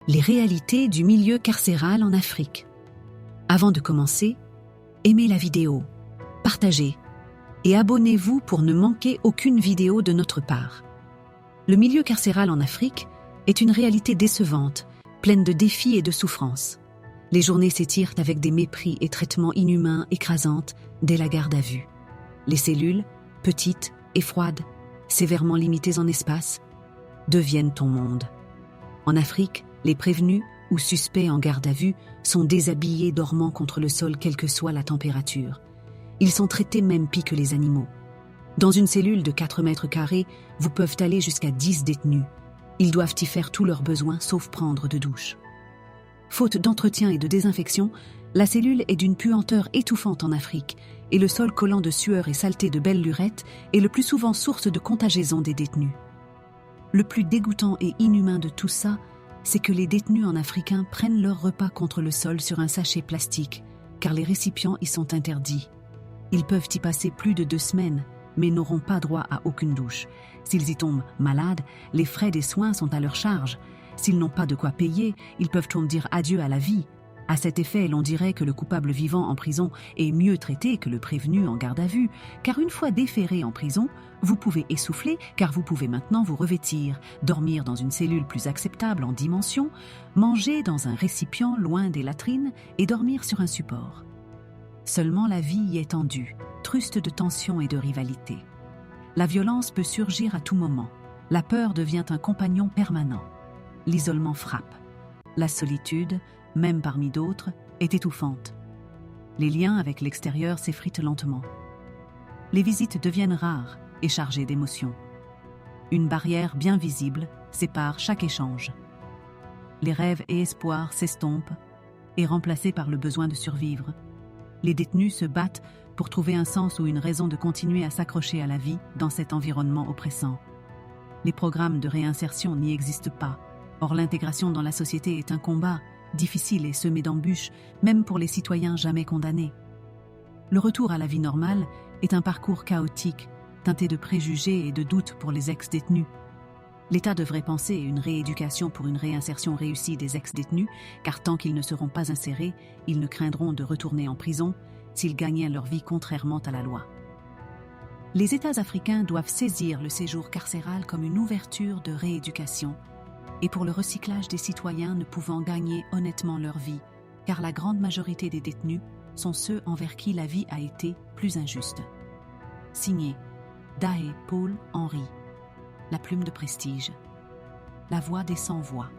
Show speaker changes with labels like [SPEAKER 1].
[SPEAKER 1] les réalités du milieu carcéral en Afrique. Avant de commencer, aimez la vidéo, partagez et abonnez-vous pour ne manquer aucune vidéo de notre part. Le milieu carcéral en Afrique est une réalité décevante, pleine de défis et de souffrances. Les journées s'étirent avec des mépris et traitements inhumains écrasantes dès la garde à vue. Les cellules, petites et froides, sévèrement limitées en espace, deviennent ton monde. En Afrique, les prévenus ou suspects en garde à vue sont déshabillés dormant contre le sol quelle que soit la température. Ils sont traités même pis que les animaux. Dans une cellule de 4 mètres carrés, vous peuvent aller jusqu'à 10 détenus. Ils doivent y faire tous leurs besoins sauf prendre de douche. Faute d'entretien et de désinfection, la cellule est d'une puanteur étouffante en Afrique et le sol collant de sueur et saleté de belle lurette est le plus souvent source de contagion des détenus. Le plus dégoûtant et inhumain de tout ça, c'est que les détenus en africain prennent leur repas contre le sol sur un sachet plastique, car les récipients y sont interdits. Ils peuvent y passer plus de 2 semaines, mais n'auront pas droit à aucune douche. S'ils y tombent malades, les frais des soins sont à leur charge. S'ils n'ont pas de quoi payer, ils peuvent donc dire adieu à la vie. À cet effet, l'on dirait que le coupable vivant en prison est mieux traité que le prévenu en garde à vue, car une fois déféré en prison, vous pouvez essouffler car vous pouvez maintenant vous revêtir, dormir dans une cellule plus acceptable en dimension, manger dans un récipient loin des latrines et dormir sur un support. Seulement la vie y est tendue, truste de tension et de rivalité. La violence peut surgir à tout moment. La peur devient un compagnon permanent. L'isolement frappe. La solitude, même parmi d'autres, est étouffante. Les liens avec l'extérieur s'effritent lentement. Les visites deviennent rares et chargées d'émotions. Une barrière bien visible sépare chaque échange. Les rêves et espoirs s'estompent et remplacés par le besoin de survivre. Les détenus se battent pour trouver un sens ou une raison de continuer à s'accrocher à la vie dans cet environnement oppressant. Les programmes de réinsertion n'y existent pas. Or, l'intégration dans la société est un combat, difficile et semé d'embûches, même pour les citoyens jamais condamnés. Le retour à la vie normale est un parcours chaotique, teinté de préjugés et de doutes pour les ex-détenus. L'État devrait penser à une rééducation pour une réinsertion réussie des ex-détenus, car tant qu'ils ne seront pas insérés, ils ne craindront de retourner en prison s'ils gagnaient leur vie contrairement à la loi. Les États africains doivent saisir le séjour carcéral comme une ouverture de rééducation, et pour le recyclage des citoyens ne pouvant gagner honnêtement leur vie, car la grande majorité des détenus sont ceux envers qui la vie a été plus injuste. Signé Dahe Paul Henry. La plume de prestige. La voix des sans-voix.